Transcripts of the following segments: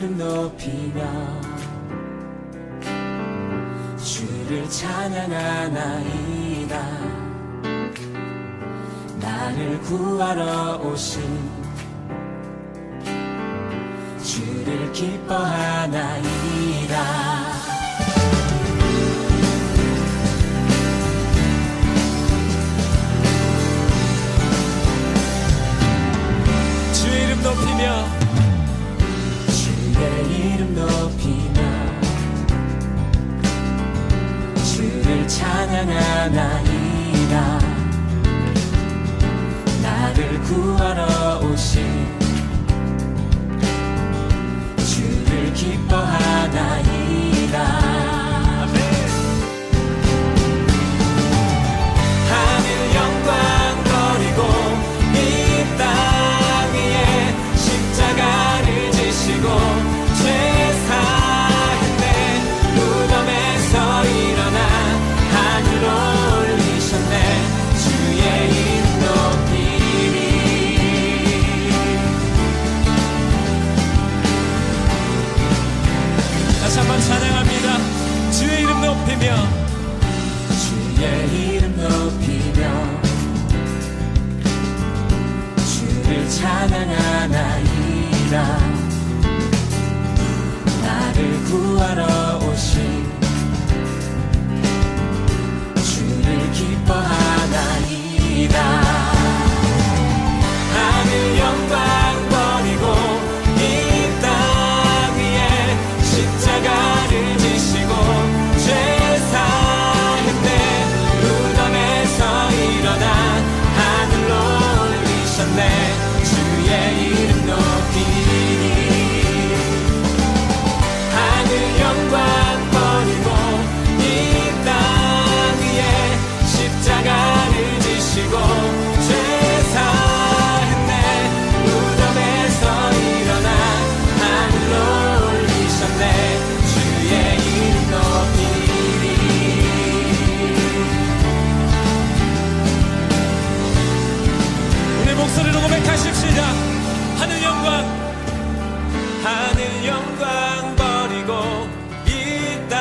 이름 높이며 주를 찬양하나이다. 나를 구하러 오신 주를 기뻐하나이다. 주의 이름 높이며 주의 이름 높이며 주를 찬양하나이다. 나를 구하러 오신 주를 기뻐하나이다. 하늘 영광 버리고 이 땅 위에 십자가를 지시고 죄 사했네. 무덤에서 일어나 하늘로 올리셨네. 주의 이름 높이리. 다시 한번 찬양합니다. 주의 이름 높이며 주의 이름 높이며 주를 찬양하나이다. 나를 구하러 오신 주를 기뻐하나이다. 하늘 영광 버리고 이 땅 위에 십자가를 지시고 죄 사했네. 무덤에서 일어나 하늘로 올리셨네. 주의 이름 높이니. 하늘 영광 버리고 이 땅 위에 십자가를 지시고 죄 사했네. 무덤에서 일어나 하늘로 올리셨네. 주의 이름 높이니. 우리 목소리로 고백하십시다. 하늘 영광 하늘 영광 버리고 이 땅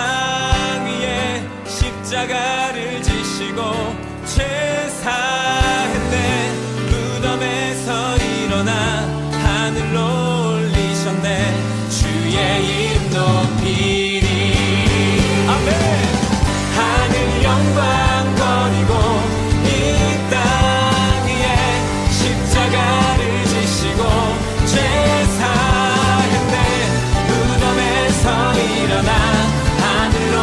위에 십자가를 지시고 죄 사했네. 무덤에서 일어나 하늘로 올리셨네. 주의 이름 높이니. 아멘. 하늘 영광 버리고 이 땅 위에 십자가를 지시고 죄 사했네. 무덤에서 일어나 하늘로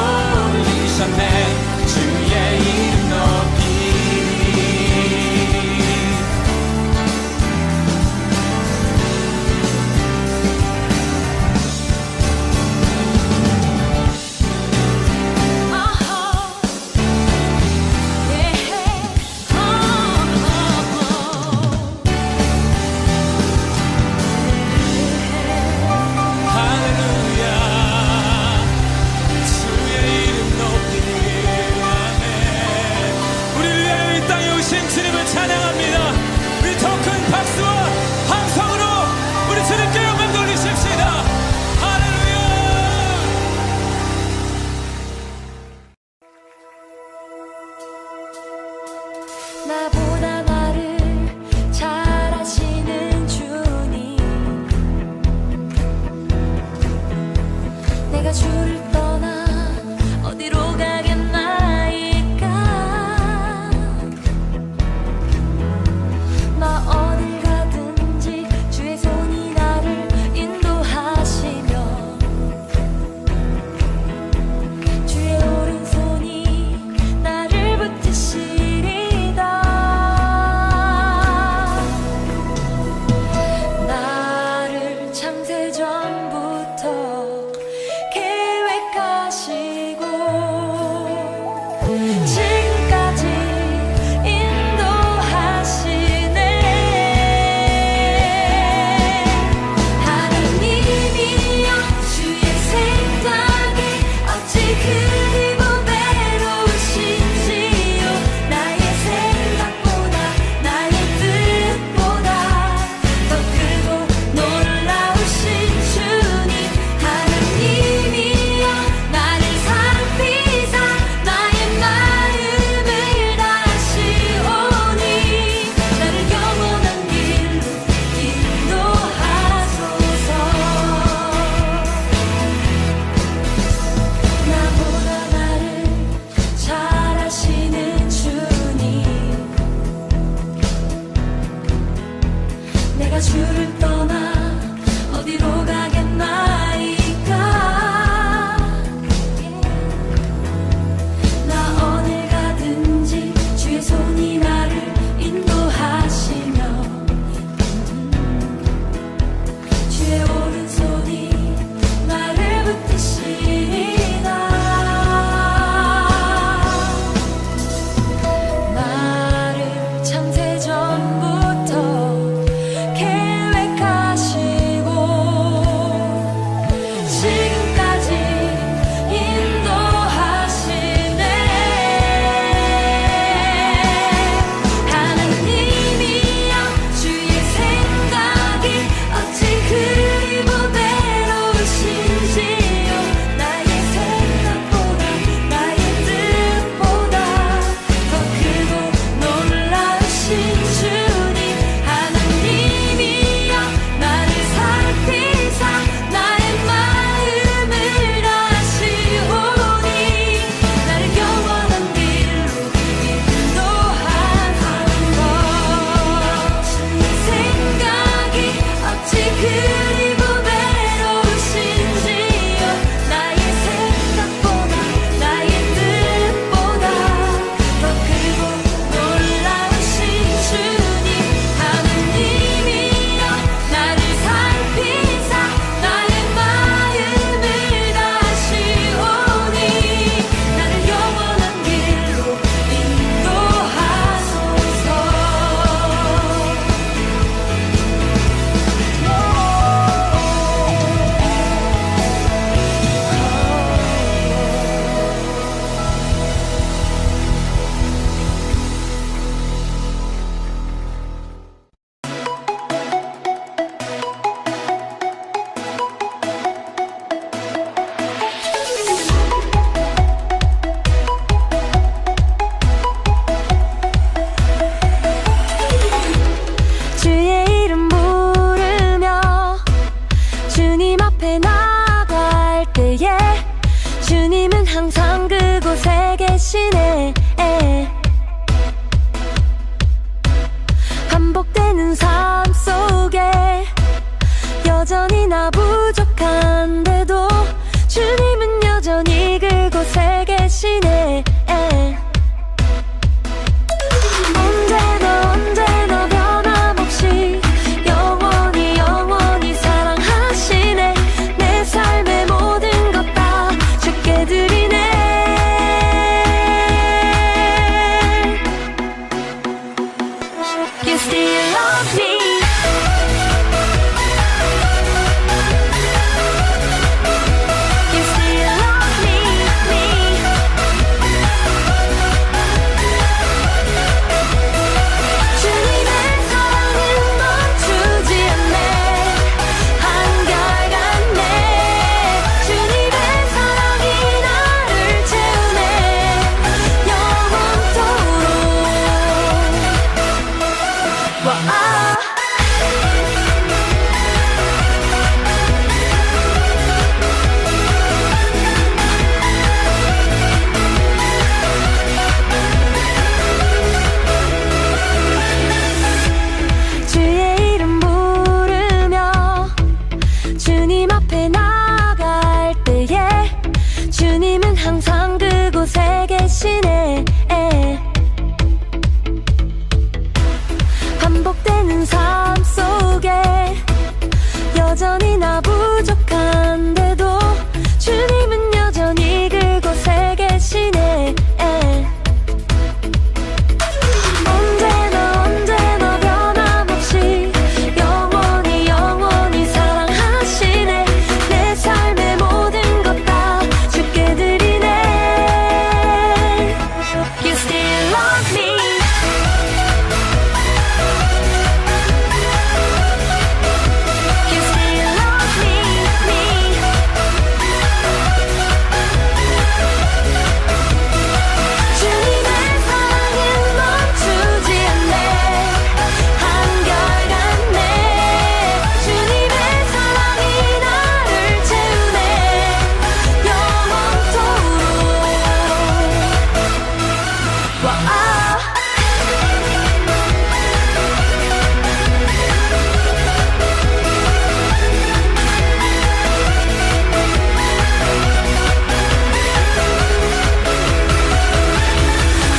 올리셨네. 주의 이름 높이니. 주님을 찬양합니다. 우리 더 큰 박수와 함성으로 우리 주님께 영광 돌리십시다. 할렐루야. 나보다 나를 잘 아시는 주님, 내가 주를 떠나 어디로 가겠나이까. 나 어딜 가든지 주의 손이 나를 인도하시며 주의 오른손이 나를 붙드시리다. still love me. You still love me, me. 주님의 사랑은 멈추지 않네. 한결같네. 주님의 사랑이 나를 채우네. 영원토록. 주의 이름 부르며 주님 앞에 나갈 때에 주님은 항상 그곳에 계시네. 반복되는 삶 속에 여전히 나 부족한데도 주님은 여전히 그곳에 계시네. 언제나 변함없이 영원히 사랑하시네. 내 삶의 모든 것 다 주께 드리네. You still love me. You still love me, me. 주님의 사랑은 멈추지 않네. 한결같네. 주님의 사랑이 나를 채우네. 영원토록.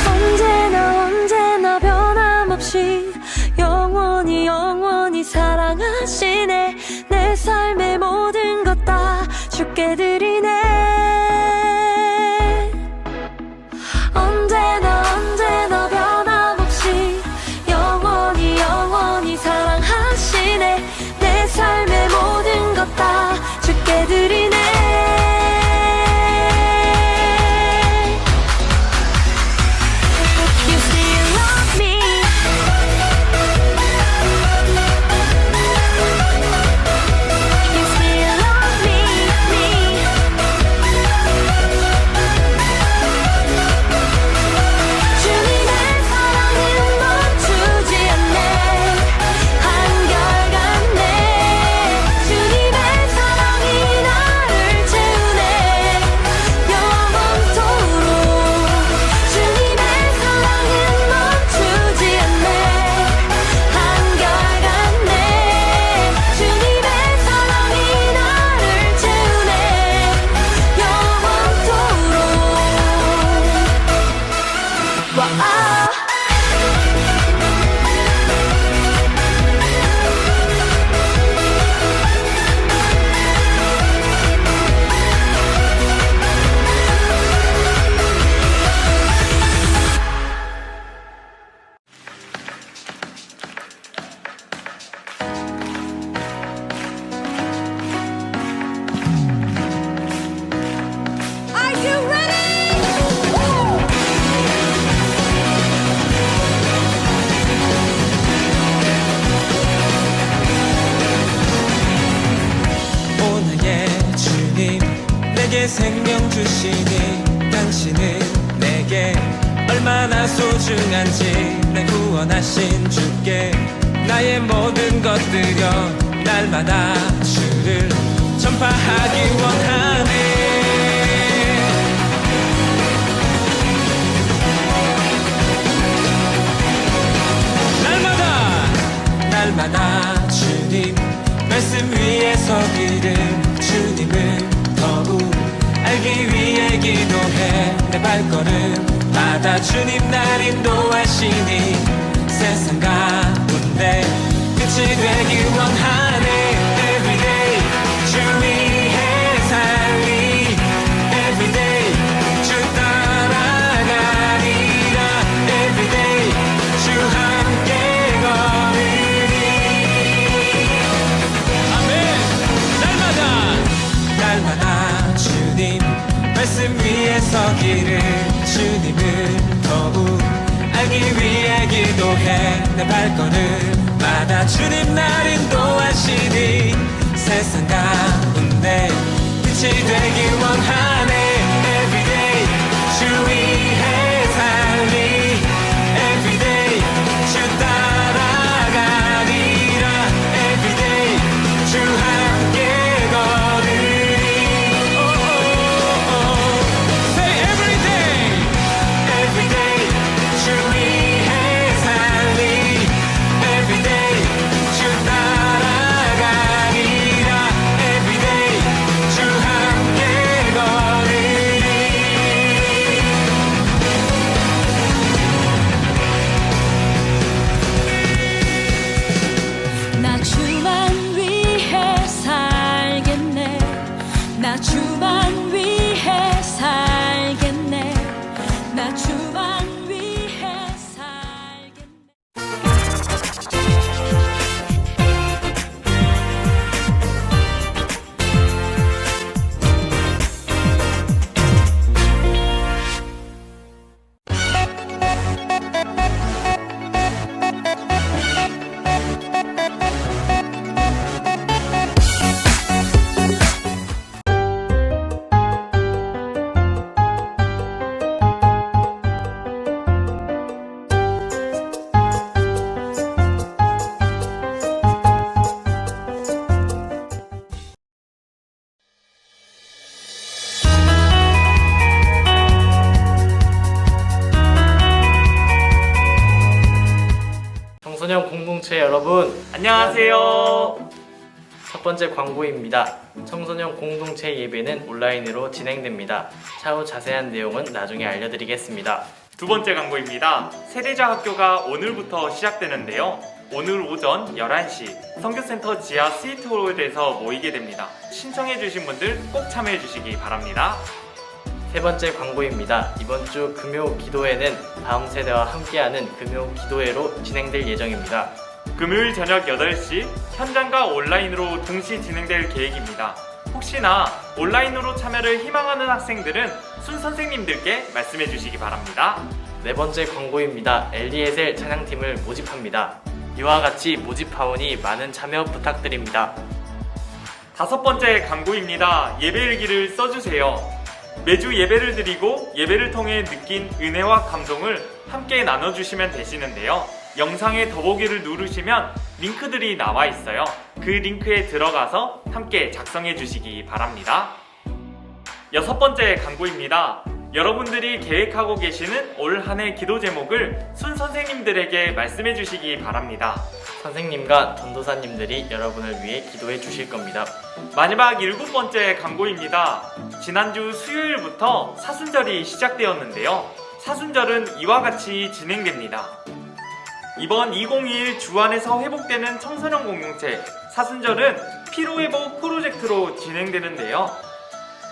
언제나 변함없이 영원히 사랑하시네. 내 삶의 모든 것 다 주께 드리네. 언제나 변함없이 영원히 사랑하시네. 내 삶의 모든 것 다 주께 드리네. You still love me. You still love me, me. 주님의 사랑은 멈추지 않네. 한결같네. 주님의 사랑이 나를 채우네. 영원토록. 주님의 사랑은 멈추지 않네. 한결같네. 주님의 사랑이 나를 채우네. 영원토록. Are you ready? 오 나의 주님 내게 생명 주시니 당신은 내게 얼마나 소중한지 날 구원하신 주께 나의 모든 것 드려 날마다 주를 전파하기 원하네. 날마다 주님 말씀 위에 서기를 주님을 더욱 알기 위해 기도해. 내 발걸음 마다 주님 날 인도하시니 세상 가운데 끝이 되길 원하네. Everyday 주 위해 살리. Everyday 주 따라가리라. Everyday 주 함께 걸 위해 내 발걸음마다 주님 날 인도하시니 세상 가운데 빛이 되길 원하네. Everyday 주 위해 살리 Everyday 주 따라가리라. Everyday 주 함께 걸으리. Say everyday Everyday 주 위해 살리 Everyday 주 따라가리라. Everyday 주 함께 걸으리. 나 주만 위해 살겠네. 나 주만 위해 살겠네. 나 주만 위해 살겠네. 청소년 공동체 여러분 안녕하세요. 첫 번째 광고입니다. 청소년 공동체 예배는 온라인으로 진행됩니다. 차후 자세한 내용은 나중에 알려드리겠습니다. 두 번째 광고입니다. 세대자 학교가 오늘부터 시작되는데요. 오늘 오전 11시 선교센터 지하 스위트홀에서 모이게 됩니다. 신청해주신 분들 꼭 참여해주시기 바랍니다. 세 번째 광고입니다. 이번 주 금요 기도회는 다음 세대와 함께하는 금요 기도회로 진행될 예정입니다. 금요일 저녁 8시 현장과 온라인으로 동시 진행될 계획입니다. 혹시나 온라인으로 참여를 희망하는 학생들은 순 선생님들께 말씀해 주시기 바랍니다. 네 번째 광고입니다. 엘리에셀 찬양팀을 모집합니다. 이와 같이 모집하오니 많은 참여 부탁드립니다. 다섯 번째 광고입니다. 예배일기를 써주세요. 매주 예배를 드리고 예배를 통해 느낀 은혜와 감동을 함께 나눠주시면 되시는데요. 영상의 더보기를 누르시면 링크들이 나와 있어요. 그 링크에 들어가서 함께 작성해 주시기 바랍니다. 여섯 번째 광고입니다. 여러분들이 계획하고 계시는 올 한 해 기도 제목을 순 선생님들에게 말씀해 주시기 바랍니다. 선생님과 전도사님들이 여러분을 위해 기도해 주실 겁니다. 마지막 일곱 번째 광고입니다. 지난주 수요일부터 사순절이 시작되었는데요. 사순절은 이와 같이 진행됩니다. 이번 2021 주안에서 회복되는 청소년 공동체 사순절은 피로회복 프로젝트로 진행되는데요.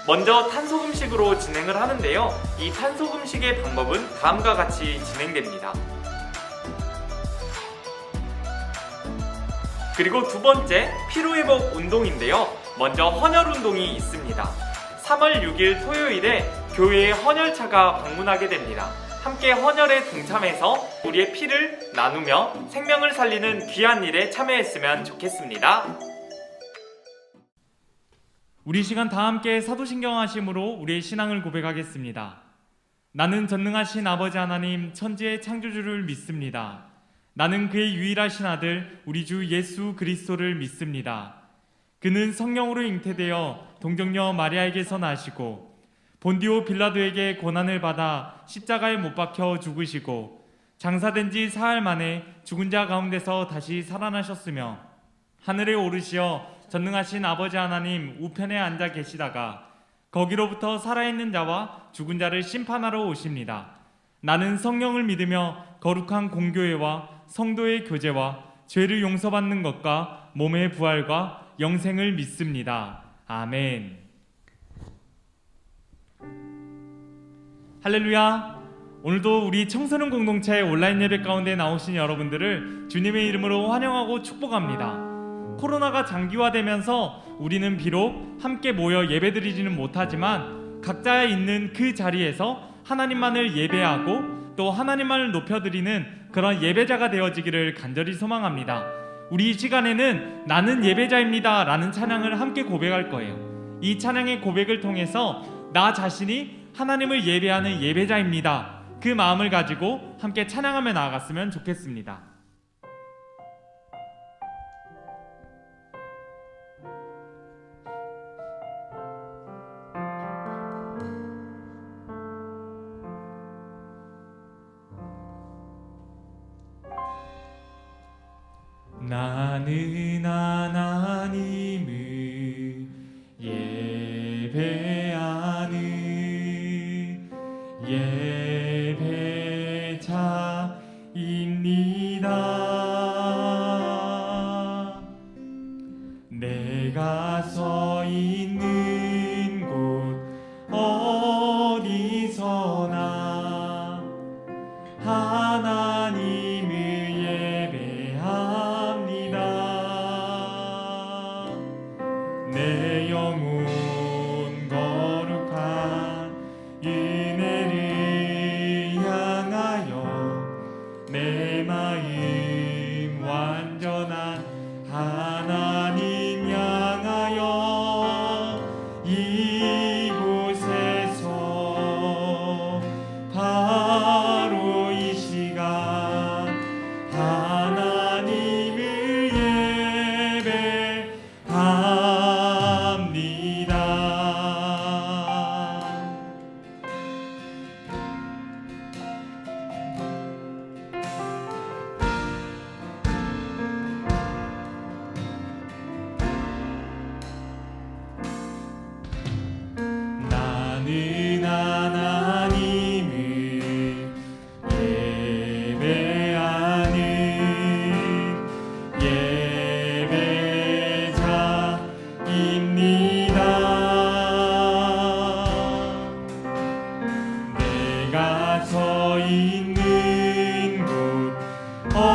먼저 탄소금식으로 진행을 하는데요. 이 탄소금식의 방법은 다음과 같이 진행됩니다. 그리고 두 번째 피로회복 운동인데요. 먼저 헌혈 운동이 있습니다. 3월 6일 토요일에 교회에 헌혈차가 방문하게 됩니다. 함께 헌혈에 동참해서 우리의 피를 나누며 생명을 살리는 귀한 일에 참여했으면 좋겠습니다. 우리 시간 다 함께 사도신경 하심으로 우리의 신앙을 고백하겠습니다. 나는 전능하신 아버지 하나님 천지의 창조주를 믿습니다. 나는 그의 유일하신 아들 우리 주 예수 그리스도를 믿습니다. 그는 성령으로 잉태되어 동정녀 마리아에게서 나시고 본디오 빌라도에게 고난을 받아 십자가에 못 박혀 죽으시고 장사된 지 사흘 만에 죽은 자 가운데서 다시 살아나셨으며 하늘에 오르시어 전능하신 아버지 하나님 우편에 앉아 계시다가 거기로부터 살아있는 자와 죽은 자를 심판하러 오십니다. 나는 성령을 믿으며 거룩한 공교회와 성도의 교제와 죄를 용서받는 것과 몸의 부활과 영생을 믿습니다. 아멘. 할렐루야. 오늘도 우리 청소년 공동체 온라인 예배 가운데 나오신 여러분들을 주님의 이름으로 환영하고 축복합니다. 코로나가 장기화되면서 우리는 비록 함께 모여 예배드리지는 못하지만 각자 있는 그 자리에서 하나님만을 예배하고 또 하나님만을 높여드리는 그런 예배자가 되어지기를 간절히 소망합니다. 우리 이 시간에는 나는 예배자입니다 라는 찬양을 함께 고백할 거예요. 이 찬양의 고백을 통해서 나 자신이 하나님을 예배하는 예배자입니다, 그 마음을 가지고 함께 찬양하며 나아갔으면 좋겠습니다. 나는 하나님을 예배하는 예배자입니다. 내가 서 있는 곳 어디서나 하나님을 예배합니다. 내 영혼 거룩한 은혜를 향하여 내 마음 완전한 하나님 향하여 이곳에서 바로 이 시간 하나님을 예배합니다. 나는 하나님을 예배하는 예배자입니다. 내가 서 있는 곳 어디서나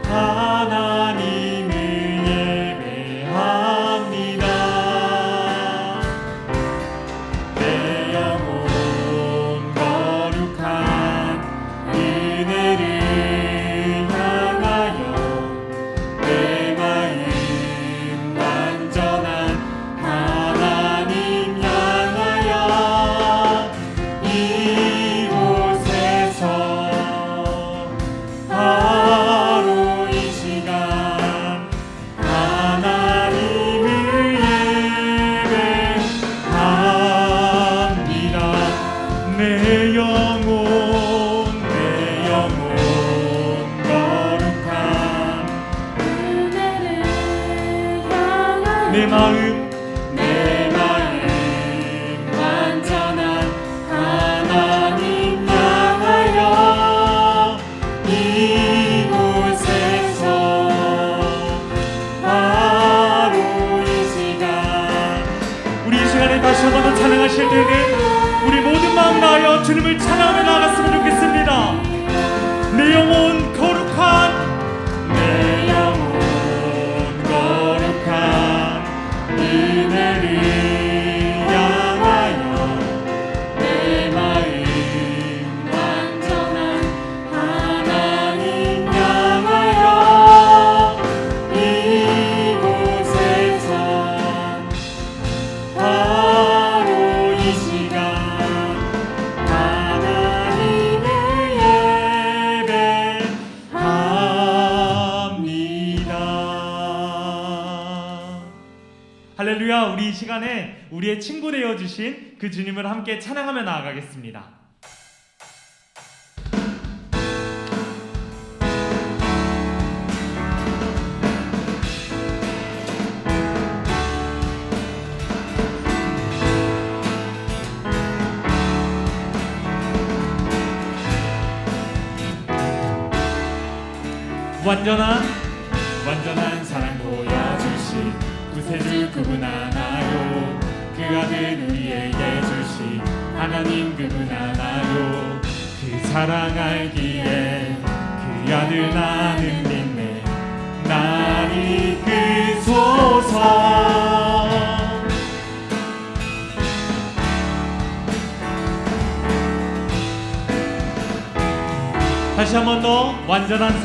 하나님을 예배합니다. 내 영혼 거룩한 은혜를 향하여 내 마음 완전한 하나님 향하여 이곳에서 바로 이 시간 하나님을 예배합니다. 내 영혼 거룩한 은혜를 향하여 내 마음 완전한 하나님 향하여 이곳에서 바로 이 시간 우리 이 시간에 다시 한 번 더 찬양하실 때는 우리 모든 마음 다하여 주님을 찬양하며 나아갔으면 좋겠습니다. 내 영혼 거룩한 은혜를 향하여 내 마음 완전한 하나님 향하여 이곳에서 바로 이 시간 하나님을 예배합니다. 할렐루야. 우리 이 시간에 우리의 친구 되어주신 그 주님을 함께 찬양하며 나아가겠습니다. 완전한 사랑 보여주신 구세주 그분 하나요. 그 아들 우리에게 주신 하나님 그분 하나요. 그 사랑 알기에 그 아들 나는 믿네. 날 이끄소서. 다시 한 번 더 완전한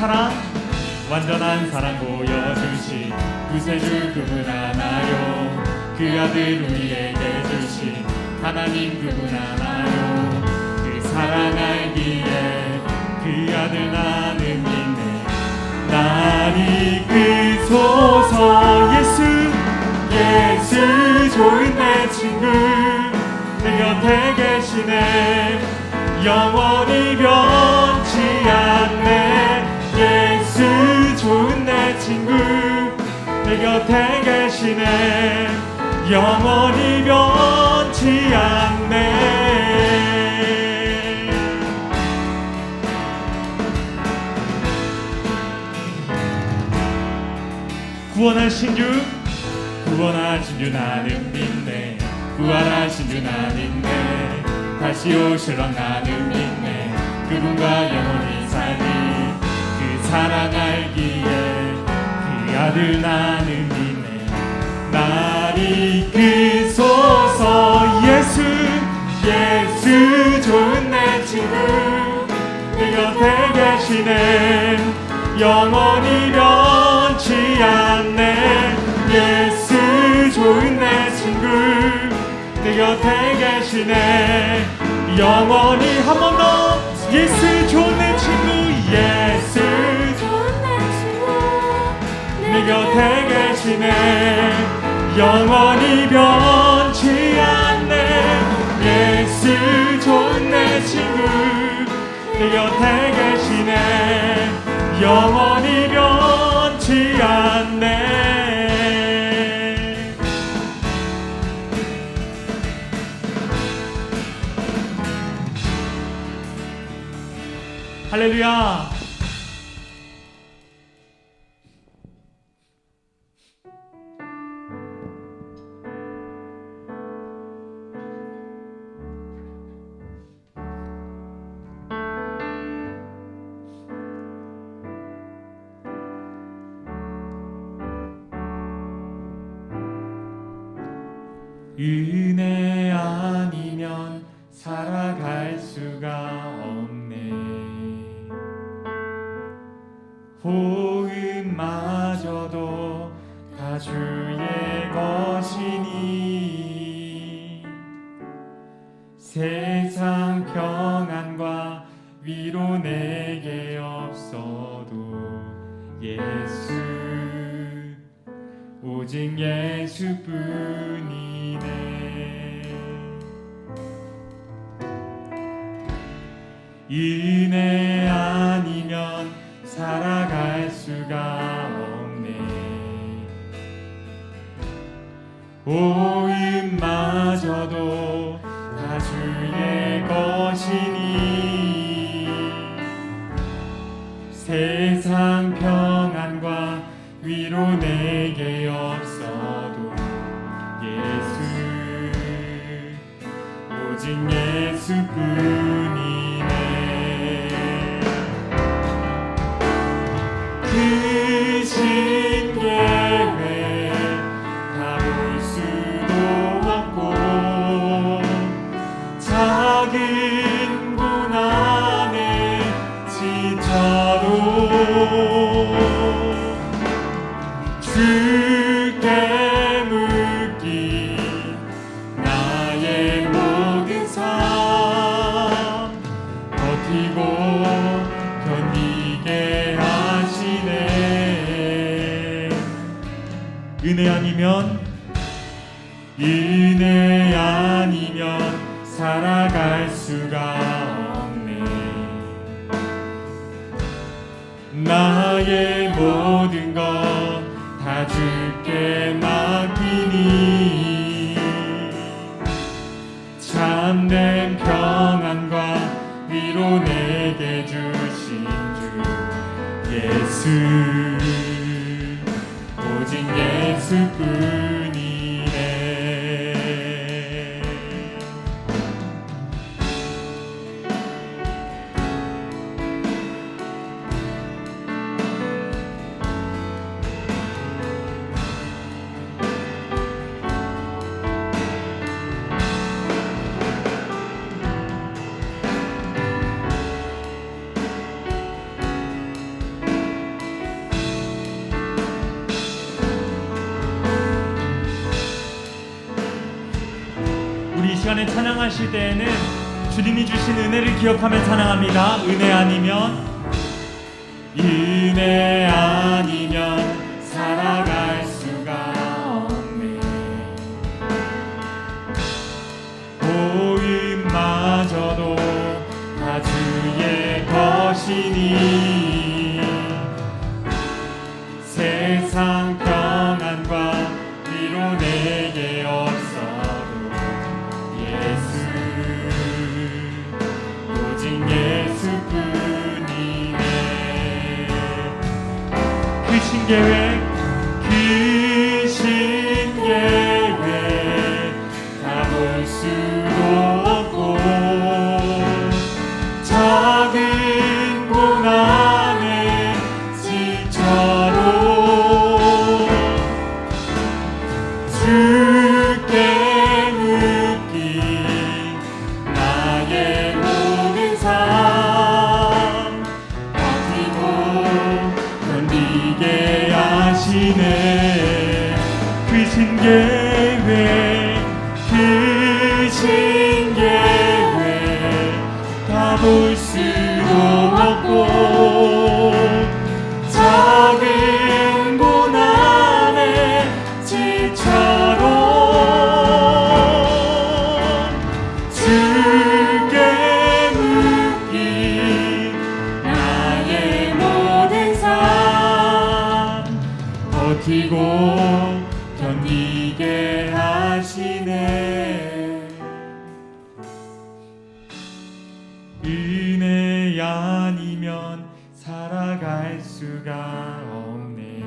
사랑 보여주신 구세주 그분 하나요. 그 아들 우리에게 주신 하나님 그분 하나요. 그 사랑 알기에 그 아들 나는 믿네. 날 이끄소서. 예수 좋은 내 친구 내 곁에 계시네. 영원히 변치 않네. 예수 좋은 내 친구 내 곁에 계시네. 영원히 변치 않네. 구원하신 주 나는 믿네. 부활하신 주 나는 믿네. 다시 오실 왕 나는 믿네. 그분과 영원히 살리 그 사랑 알기에 그 아들 나는 믿네. 날 이끄소서. 예수 좋은 내 친구 내 곁에 계시네. 영원히 변치 않네. 예수 좋은 내 친구 내 곁에 계시네. 영원히 한 번 더. 예수 좋은 내 친구. 예수 좋은 내 친구 내 곁에 계시네. 영원히 변치 않네. 예수 좋은 내 친구 내 곁에 계시네. 영원히 변치 않네. 할렐루야. 은혜 아니면 살아갈 수가 없네. 호흡마저도 다 주의 것이니 세상 평안과 위로 내게 없어도 예수 오직 예수뿐이네. 은혜 아니면 살아갈 수가 없네. 호흡마저도 다 주의 것이니 세상 평안과 위로 내게 없어도 예수 오직 예수뿐이네. 크신 계획 다 볼 수도 없고 작은 고난에 지쳐도 주께 묻기 나의 모든 삶 버티고 견디게 하시네. 은혜 아니면 살아갈 수가 없네. 나의 모든 것 다 주께 맡기니 참된 평안과 위로 내게 주신 주 예수 오직 예수뿐이네. 시간에 찬양하실 때에는 주님이 주신 은혜를 기억하며 찬양합니다. 은혜 아니면 살아갈 수가 없네. 보임마저도 다 주의 것이니 세상 평안과 위로 내게 없어도 예수, 오직 예수뿐이네. 크신 계획 다 볼 수도 없고 작은 고난의 지쳐도 주께 묻기 나의 모든 삶 버티고 견디게 하시네. 크신 계획 다 볼 수도 없고 작은 고난에 지쳐도 주께 묻기 나의 모든 삶 버티고 견디게 하시네. 은혜 아니면 살아갈 수가 없네.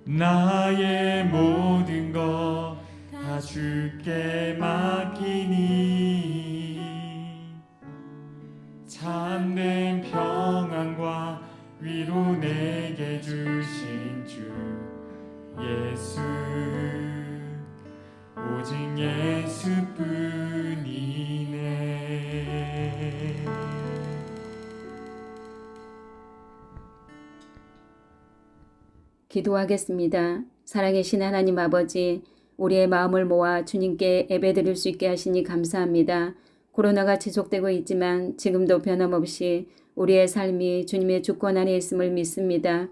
나의 모든 것 다 주께 맡기니 참된 평안과 위로 내게 주신 주 예수, 오직 예수뿐이네. 기도하겠습니다. 살아계신 하나님 아버지, 우리의 마음을 모아 주님께 예배드릴 수 있게 하시니 감사합니다. 코로나가 지속되고 있지만 지금도 변함없이 우리의 삶이 주님의 주권 안에 있음을 믿습니다.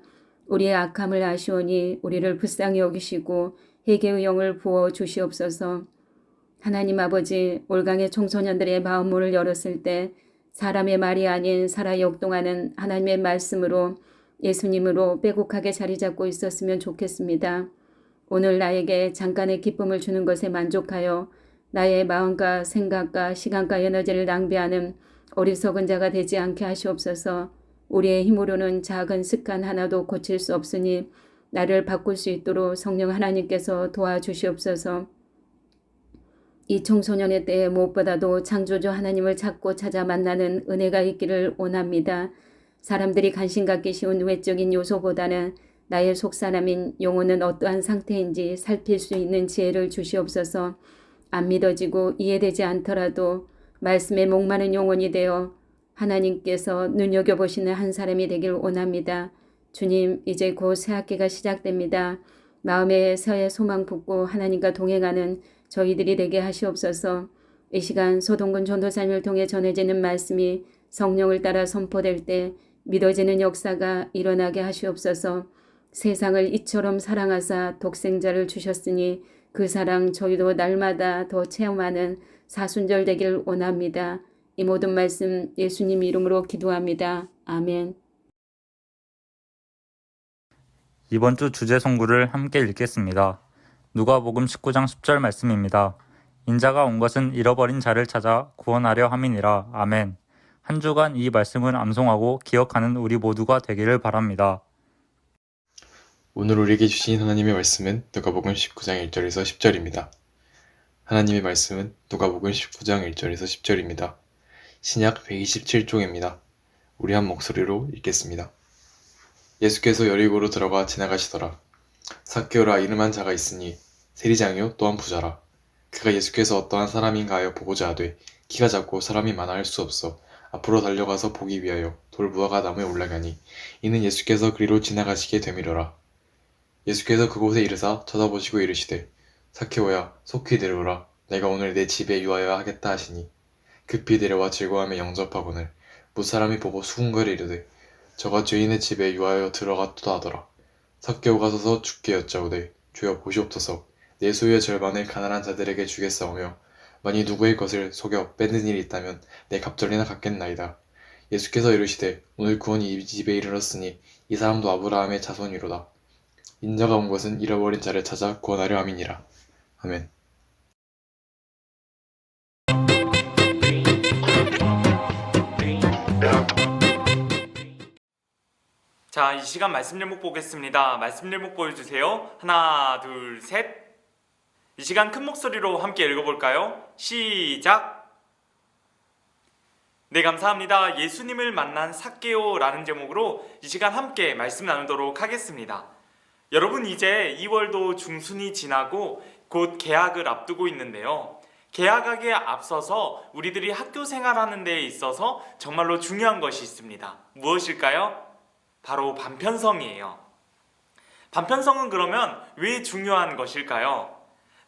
우리의 악함을 아시오니 우리를 불쌍히 여기시고 회개의 영을 부어 주시옵소서. 하나님 아버지, 올강의 청소년들의 마음문을 열었을 때 사람의 말이 아닌 살아 역동하는 하나님의 말씀으로 예수님으로 빼곡하게 자리 잡고 있었으면 좋겠습니다. 오늘 나에게 잠깐의 기쁨을 주는 것에 만족하여 나의 마음과 생각과 시간과 에너지를 낭비하는 어리석은 자가 되지 않게 하시옵소서. 우리의 힘으로는 작은 습관 하나도 고칠 수 없으니 나를 바꿀 수 있도록 성령 하나님께서 도와주시옵소서. 이 청소년의 때에 무엇보다도 창조주 하나님을 찾고 찾아 만나는 은혜가 있기를 원합니다. 사람들이 관심 갖기 쉬운 외적인 요소보다는 나의 속사람인 영혼은 어떠한 상태인지 살필 수 있는 지혜를 주시옵소서. 안 믿어지고 이해되지 않더라도 말씀에 목마른 영혼이 되어 하나님께서 눈여겨보시는 한 사람이 되길 원합니다. 주님, 이제 곧 새학기가 시작됩니다. 마음에서의 소망 품고 하나님과 동행하는 저희들이 되게 하시옵소서. 이 시간 소동근 전도사님을 통해 전해지는 말씀이 성령을 따라 선포될 때 믿어지는 역사가 일어나게 하시옵소서. 세상을 이처럼 사랑하사 독생자를 주셨으니 그 사랑 저희도 날마다 더 체험하는 사순절 되길 원합니다. 이 모든 말씀 예수님 이름으로 기도합니다. 아멘. 이번 주 주제 성구를 함께 읽겠습니다. 누가복음 19장 10절 말씀입니다. 인자가 온 것은 잃어버린 자를 찾아 구원하려 함이니라. 아멘. 한 주간 이 말씀을 암송하고 기억하는 우리 모두가 되기를 바랍니다. 오늘 우리에게 주신 하나님의 말씀은 누가복음 19장 1절에서 10절입니다. 하나님의 말씀은 누가복음 19장 1절에서 10절입니다. 신약 127쪽입니다. 우리 한 목소리로 읽겠습니다. 예수께서 여리고로 들어가 지나가시더라. 삭개오라 이름한 자가 있으니 세리장이요 또한 부자라. 그가 예수께서 어떠한 사람인가 하여 보고자 하되 키가 작고 사람이 많아 할 수 없어 앞으로 달려가서 보기 위하여 돌무화과 나무에 올라가니 이는 예수께서 그리로 지나가시게 되밀어라. 예수께서 그곳에 이르사 쳐다보시고 이르시되 삭개오야, 속히 내려오라. 내가 오늘 내 집에 유하여 하겠다 하시니 급히 내려와 즐거워하며 영접하거늘 무사람이 보고 수군거리 이르되 저가 죄인의 집에 유하여 들어갔다 하더라. 삭개오가 서서 주께 여짜오되 주여 보시옵소서. 내 소유의 절반을 가난한 자들에게 주겠사오며 만일 누구의 것을 속여 뺏는 일이 있다면 내 갑절이나 갚겠나이다. 예수께서 이르시되 오늘 구원이 이 집에 이르렀으니 이 사람도 아브라함의 자손이로다. 인자가 온 것은 잃어버린 자를 찾아 구원하려 함이니라. 아멘. 자, 이 시간 말씀 제목 보겠습니다. 말씀 제목 보여주세요. 하나, 둘, 셋. 이 시간 큰 목소리로 함께 읽어볼까요? 시작! 네, 감사합니다. 예수님을 만난 삭개오라는 제목으로 이 시간 함께 말씀 나누도록 하겠습니다. 여러분, 이제 2월도 중순이 지나고 곧 개학을 앞두고 있는데요. 개학하기에 앞서서 우리들이 학교 생활하는 데에 있어서 정말로 중요한 것이 있습니다. 무엇일까요? 바로 반편성이에요. 반편성은 그러면 왜 중요한 것일까요?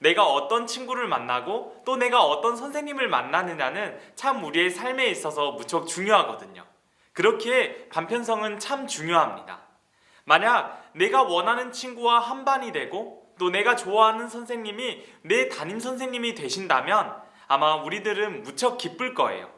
내가 어떤 친구를 만나고 또 내가 어떤 선생님을 만나느냐는 참 우리의 삶에 있어서 무척 중요하거든요. 그렇기에 반편성은 참 중요합니다. 만약 내가 원하는 친구와 한 반이 되고 또 내가 좋아하는 선생님이 내 담임 선생님이 되신다면 아마 우리들은 무척 기쁠 거예요.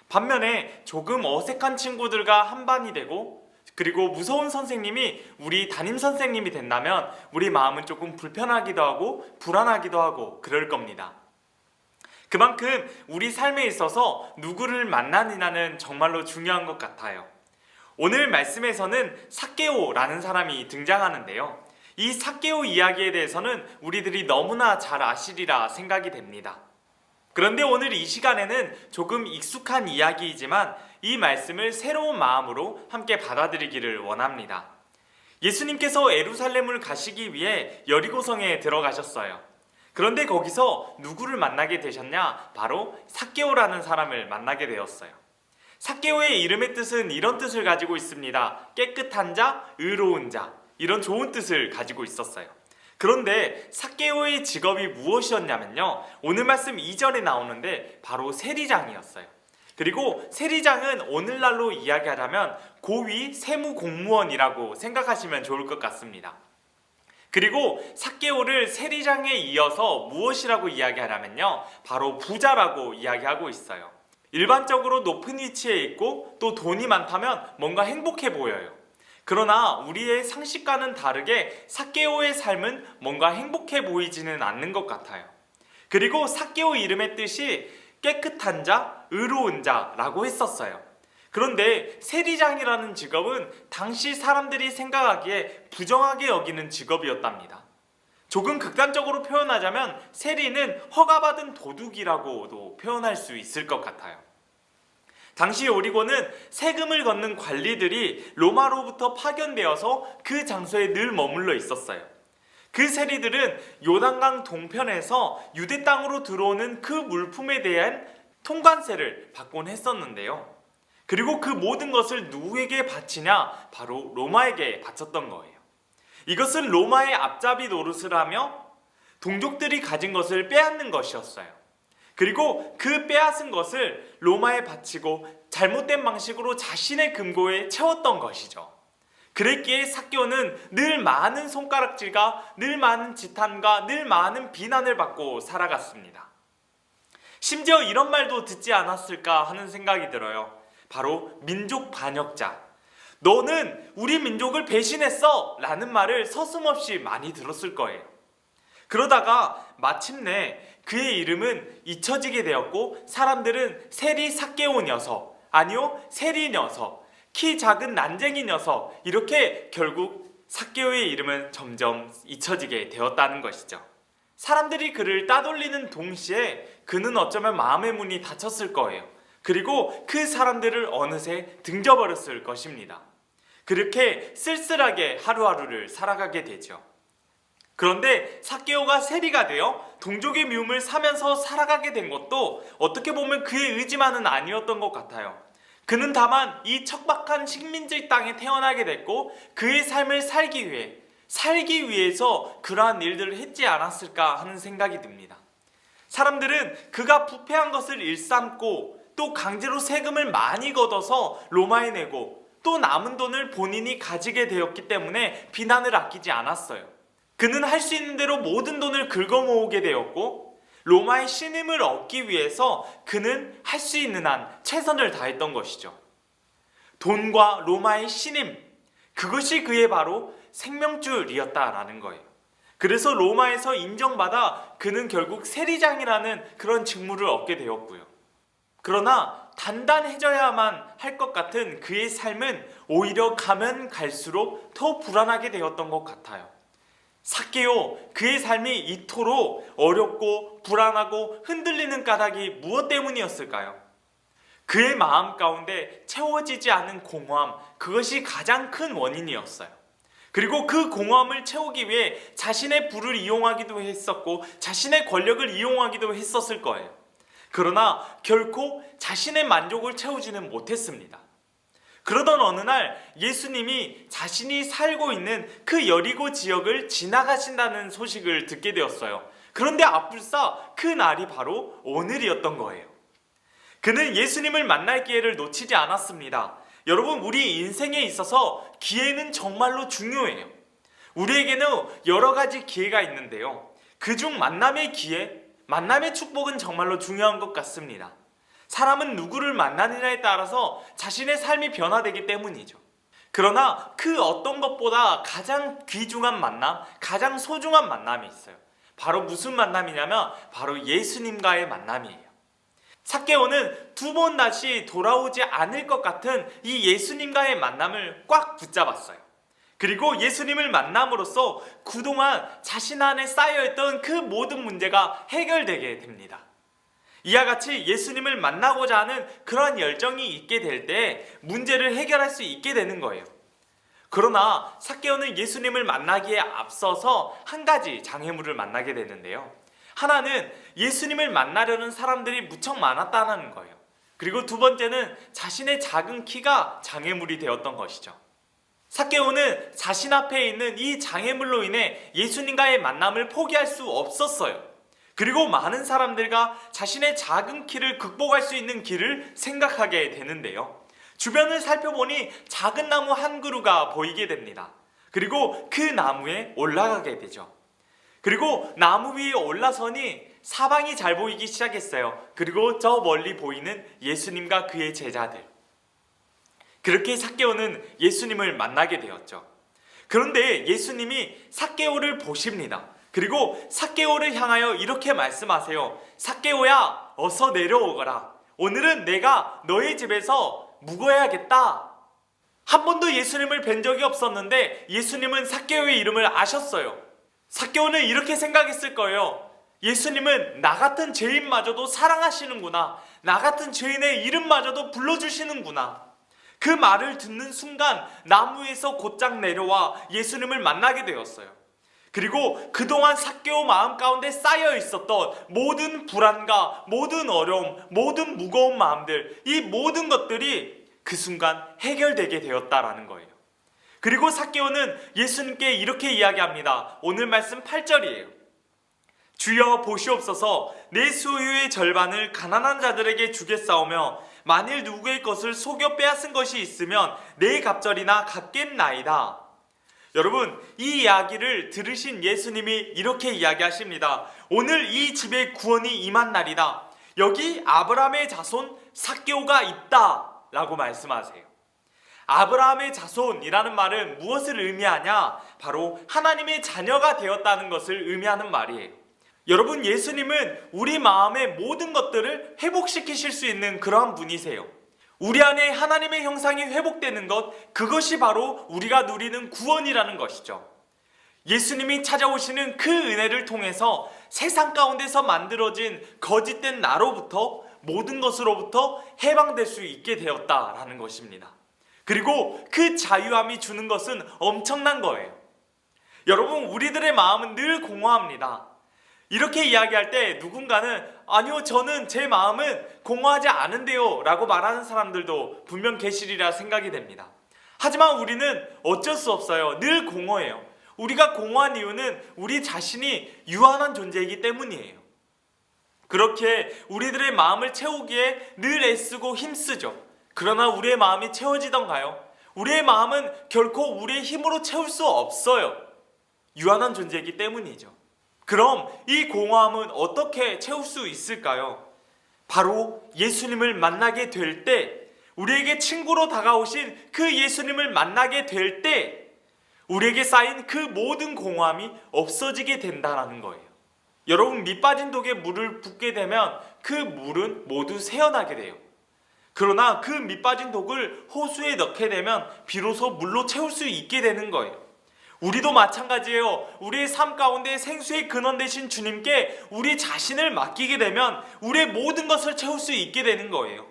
반면에 조금 어색한 친구들과 한 반이 되고 그리고 무서운 선생님이 우리 담임 선생님이 된다면 우리 마음은 조금 불편하기도 하고 불안하기도 하고 그럴 겁니다. 그만큼 우리 삶에 있어서 누구를 만나느냐는 정말로 중요한 것 같아요. 오늘 말씀에서는 삭개오라는 사람이 등장하는데요. 이 삭개오 이야기에 대해서는 우리들이 너무나 잘 아시리라 생각이 됩니다. 그런데 오늘 이 시간에는 조금 익숙한 이야기이지만 이 말씀을 새로운 마음으로 함께 받아들이기를 원합니다. 예수님께서 예루살렘을 가시기 위해 여리고성에 들어가셨어요. 그런데 거기서 누구를 만나게 되셨냐? 바로 삭개오라는 사람을 만나게 되었어요. 삭개오의 이름의 뜻은 이런 뜻을 가지고 있습니다. 깨끗한 자, 의로운 자, 이런 좋은 뜻을 가지고 있었어요. 그런데 삭개오의 직업이 무엇이었냐면요, 오늘 말씀 2절에 나오는데 바로 세리장이었어요. 그리고 세리장은 오늘날로 이야기하자면 고위 세무공무원이라고 생각하시면 좋을 것 같습니다. 그리고 삭개오를 세리장에 이어서 무엇이라고 이야기하냐면요, 바로 부자라고 이야기하고 있어요. 일반적으로 높은 위치에 있고 또 돈이 많다면 뭔가 행복해 보여요. 그러나 우리의 상식과는 다르게 삭개오의 삶은 뭔가 행복해 보이지는 않는 것 같아요. 그리고 삭개오 이름의 뜻이 깨끗한 자, 의로운 자라고 했었어요. 그런데 세리장이라는 직업은 당시 사람들이 생각하기에 부정하게 여기는 직업이었답니다. 조금 극단적으로 표현하자면 세리는 허가받은 도둑이라고도 표현할 수 있을 것 같아요. 당시 오리고는 세금을 걷는 관리들이 로마로부터 파견되어서 그 장소에 늘 머물러 있었어요. 그 세리들은 요단강 동편에서 유대 땅으로 들어오는 그 물품에 대한 통관세를 받곤 했었는데요. 그리고 그 모든 것을 누구에게 바치냐? 바로 로마에게 바쳤던 거예요. 이것은 로마의 앞잡이 노릇을 하며 동족들이 가진 것을 빼앗는 것이었어요. 그리고 그 빼앗은 것을 로마에 바치고 잘못된 방식으로 자신의 금고에 채웠던 것이죠. 그랬기에 삭개오는 늘 많은 손가락질과 늘 많은 지탄과 늘 많은 비난을 받고 살아갔습니다. 심지어 이런 말도 듣지 않았을까 하는 생각이 들어요. 바로 민족 반역자. 너는 우리 민족을 배신했어! 라는 말을 서슴없이 많이 들었을 거예요. 그러다가 마침내 그의 이름은 잊혀지게 되었고 사람들은 세리 삭개오 녀석, 아니요 세리 녀석, 키 작은 난쟁이 녀석, 이렇게 결국 삭개오의 이름은 점점 잊혀지게 되었다는 것이죠. 사람들이 그를 따돌리는 동시에 그는 어쩌면 마음의 문이 닫혔을 거예요. 그리고 그 사람들을 어느새 등져버렸을 것입니다. 그렇게 쓸쓸하게 하루하루를 살아가게 되죠. 그런데 삭개오가 세리가 되어 동족의 미움을 사면서 살아가게 된 것도 어떻게 보면 그의 의지만은 아니었던 것 같아요. 그는 다만 이 척박한 식민지 땅에 태어나게 됐고 그의 삶을 살기 위해 살기 위해서 그러한 일들을 했지 않았을까 하는 생각이 듭니다. 사람들은 그가 부패한 것을 일삼고 또 강제로 세금을 많이 걷어서 로마에 내고 또 남은 돈을 본인이 가지게 되었기 때문에 비난을 아끼지 않았어요. 그는 할 수 있는 대로 모든 돈을 긁어모으게 되었고 로마의 신임을 얻기 위해서 그는 할 수 있는 한 최선을 다했던 것이죠. 돈과 로마의 신임, 그것이 그의 바로 생명줄이었다라는 거예요. 그래서 로마에서 인정받아 그는 결국 세리장이라는 그런 직무를 얻게 되었고요. 그러나 단단해져야만 할 것 같은 그의 삶은 오히려 가면 갈수록 더 불안하게 되었던 것 같아요. 삭개오, 그의 삶이 이토록 어렵고 불안하고 흔들리는 까닭이 무엇 때문이었을까요? 그의 마음 가운데 채워지지 않은 공허함, 그것이 가장 큰 원인이었어요. 그리고 그 공허함을 채우기 위해 자신의 부를 이용하기도 했었고 자신의 권력을 이용하기도 했었을 거예요. 그러나 결코 자신의 만족을 채우지는 못했습니다. 그러던 어느 날 예수님이 자신이 살고 있는 그 여리고 지역을 지나가신다는 소식을 듣게 되었어요. 그런데 앞불사 그 날이 바로 오늘이었던 거예요. 그는 예수님을 만날 기회를 놓치지 않았습니다. 여러분, 우리 인생에 있어서 기회는 정말로 중요해요. 우리에게는 여러 가지 기회가 있는데요. 그중 만남의 기회, 만남의 축복은 정말로 중요한 것 같습니다. 사람은 누구를 만나느냐에 따라서 자신의 삶이 변화되기 때문이죠. 그러나 그 어떤 것보다 가장 귀중한 만남, 가장 소중한 만남이 있어요. 바로 무슨 만남이냐면 바로 예수님과의 만남이에요. 삭개오는 두 번 다시 돌아오지 않을 것 같은 이 예수님과의 만남을 꽉 붙잡았어요. 그리고 예수님을 만남으로써 그동안 자신 안에 쌓여있던 그 모든 문제가 해결되게 됩니다. 이와 같이 예수님을 만나고자 하는 그런 열정이 있게 될 때 문제를 해결할 수 있게 되는 거예요. 그러나 삭개오는 예수님을 만나기에 앞서서 한 가지 장애물을 만나게 되는데요. 하나는 예수님을 만나려는 사람들이 무척 많았다는 거예요. 그리고 두 번째는 자신의 작은 키가 장애물이 되었던 것이죠. 삭개오는 자신 앞에 있는 이 장애물로 인해 예수님과의 만남을 포기할 수 없었어요. 그리고 많은 사람들과 자신의 작은 키를 극복할 수 있는 길을 생각하게 되는데요. 주변을 살펴보니 작은 나무 한 그루가 보이게 됩니다. 그리고 그 나무에 올라가게 되죠. 그리고 나무 위에 올라서니 사방이 잘 보이기 시작했어요. 그리고 저 멀리 보이는 예수님과 그의 제자들. 그렇게 삭개오는 예수님을 만나게 되었죠. 그런데 예수님이 삭개오를 보십니다. 그리고 삭개오를 향하여 이렇게 말씀하세요. 삭개오야, 어서 내려오거라. 오늘은 내가 너의 집에서 묵어야겠다. 한 번도 예수님을 뵌 적이 없었는데 예수님은 삭개오의 이름을 아셨어요. 삭개오는 이렇게 생각했을 거예요. 예수님은 나 같은 죄인마저도 사랑하시는구나. 나 같은 죄인의 이름마저도 불러주시는구나. 그 말을 듣는 순간 나무에서 곧장 내려와 예수님을 만나게 되었어요. 그리고 그동안 삭개오 마음 가운데 쌓여 있었던 모든 불안과 모든 어려움, 모든 무거운 마음들, 이 모든 것들이 그 순간 해결되게 되었다라는 거예요. 그리고 삭개오는 예수님께 이렇게 이야기합니다. 오늘 말씀 8절이에요. 주여 보시옵소서, 내 소유의 절반을 가난한 자들에게 주겠사오며 만일 누구의 것을 속여 빼앗은 것이 있으면 내 갑절이나 갚겠나이다. 여러분, 이 이야기를 들으신 예수님이 이렇게 이야기하십니다. 오늘 이 집에 구원이 임한 날이다. 여기 아브라함의 자손 삭개오가 있다 라고 말씀하세요. 아브라함의 자손이라는 말은 무엇을 의미하냐? 바로 하나님의 자녀가 되었다는 것을 의미하는 말이에요. 여러분, 예수님은 우리 마음의 모든 것들을 회복시키실 수 있는 그러한 분이세요. 우리 안에 하나님의 형상이 회복되는 것, 그것이 바로 우리가 누리는 구원이라는 것이죠. 예수님이 찾아오시는 그 은혜를 통해서 세상 가운데서 만들어진 거짓된 나로부터 모든 것으로부터 해방될 수 있게 되었다라는 것입니다. 그리고 그 자유함이 주는 것은 엄청난 거예요. 여러분, 우리들의 마음은 늘 공허합니다. 이렇게 이야기할 때 누군가는 아니요, 저는 제 마음은 공허하지 않은데요 라고 말하는 사람들도 분명 계시리라 생각이 됩니다. 하지만 우리는 어쩔 수 없어요. 늘 공허해요. 우리가 공허한 이유는 우리 자신이 유한한 존재이기 때문이에요. 그렇게 우리들의 마음을 채우기에 늘 애쓰고 힘쓰죠. 그러나 우리의 마음이 채워지던가요? 우리의 마음은 결코 우리의 힘으로 채울 수 없어요. 유한한 존재이기 때문이죠. 그럼 이 공허함은 어떻게 채울 수 있을까요? 바로 예수님을 만나게 될 때, 우리에게 친구로 다가오신 그 예수님을 만나게 될 때, 우리에게 쌓인 그 모든 공허함이 없어지게 된다는 거예요. 여러분, 밑 빠진 독에 물을 붓게 되면 그 물은 모두 새어나게 돼요. 그러나 그 밑 빠진 독을 호수에 넣게 되면 비로소 물로 채울 수 있게 되는 거예요. 우리도 마찬가지예요. 우리의 삶 가운데 생수의 근원 되신 주님께 우리 자신을 맡기게 되면 우리의 모든 것을 채울 수 있게 되는 거예요.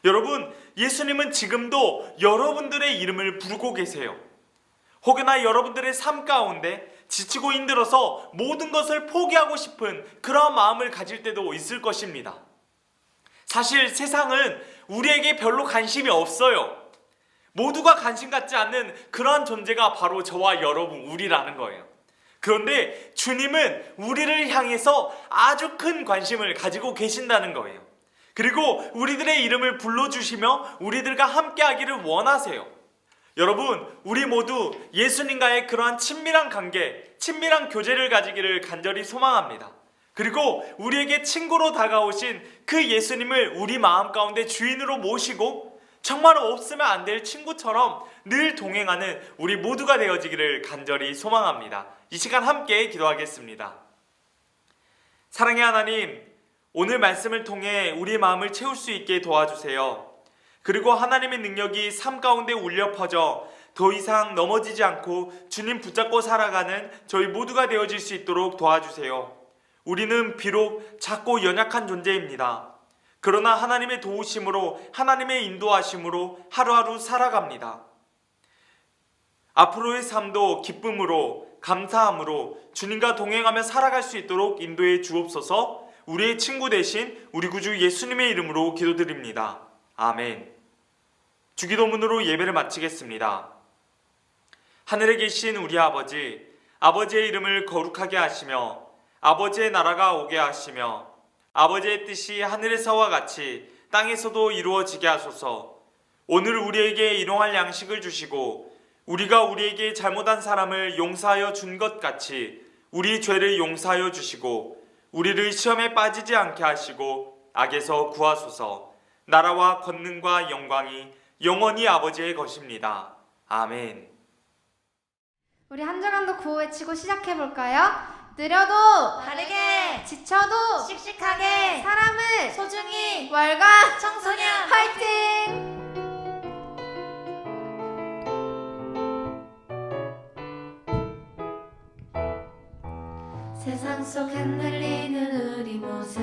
여러분, 예수님은 지금도 여러분들의 이름을 부르고 계세요. 혹여나 여러분들의 삶 가운데 지치고 힘들어서 모든 것을 포기하고 싶은 그러한 마음을 가질 때도 있을 것입니다. 사실 세상은 우리에게 별로 관심이 없어요. 모두가 관심 갖지 않는 그러한 존재가 바로 저와 여러분, 우리라는 거예요. 그런데 주님은 우리를 향해서 아주 큰 관심을 가지고 계신다는 거예요. 그리고 우리들의 이름을 불러주시며 우리들과 함께하기를 원하세요. 여러분, 우리 모두 예수님과의 그러한 친밀한 관계, 친밀한 교제를 가지기를 간절히 소망합니다. 그리고 우리에게 친구로 다가오신 그 예수님을 우리 마음 가운데 주인으로 모시고 정말 없으면 안 될 친구처럼 늘 동행하는 우리 모두가 되어지기를 간절히 소망합니다. 이 시간 함께 기도하겠습니다. 사랑의 하나님, 오늘 말씀을 통해 우리 마음을 채울 수 있게 도와주세요. 그리고 하나님의 능력이 삶 가운데 울려 퍼져 더 이상 넘어지지 않고 주님 붙잡고 살아가는 저희 모두가 되어질 수 있도록 도와주세요. 우리는 비록 작고 연약한 존재입니다. 그러나 하나님의 도우심으로, 하나님의 인도하심으로 하루하루 살아갑니다. 앞으로의 삶도 기쁨으로, 감사함으로 주님과 동행하며 살아갈 수 있도록 인도해 주옵소서. 우리의 친구 되신 우리 구주 예수님의 이름으로 기도드립니다. 아멘. 주기도문으로 예배를 마치겠습니다. 하늘에 계신 우리 아버지, 아버지의 이름을 거룩하게 하시며 아버지의 나라가 오게 하시며 아버지의 뜻이 하늘에서와 같이 땅에서도 이루어지게 하소서. 오늘 우리에게 일용할 양식을 주시고 우리가 우리에게 잘못한 사람을 용서하여 준 것 같이 우리 죄를 용서하여 주시고 우리를 시험에 빠지지 않게 하시고 악에서 구하소서. 나라와 권능과 영광이 영원히 아버지의 것입니다. 아멘. 우리 한 주간도 구호 외치고 시작해볼까요? 느려도 다르게 지쳐도 씩씩하게 사람을 소중히 월간 청소년 화이팅! 세상 속 흔들리는 우리 모습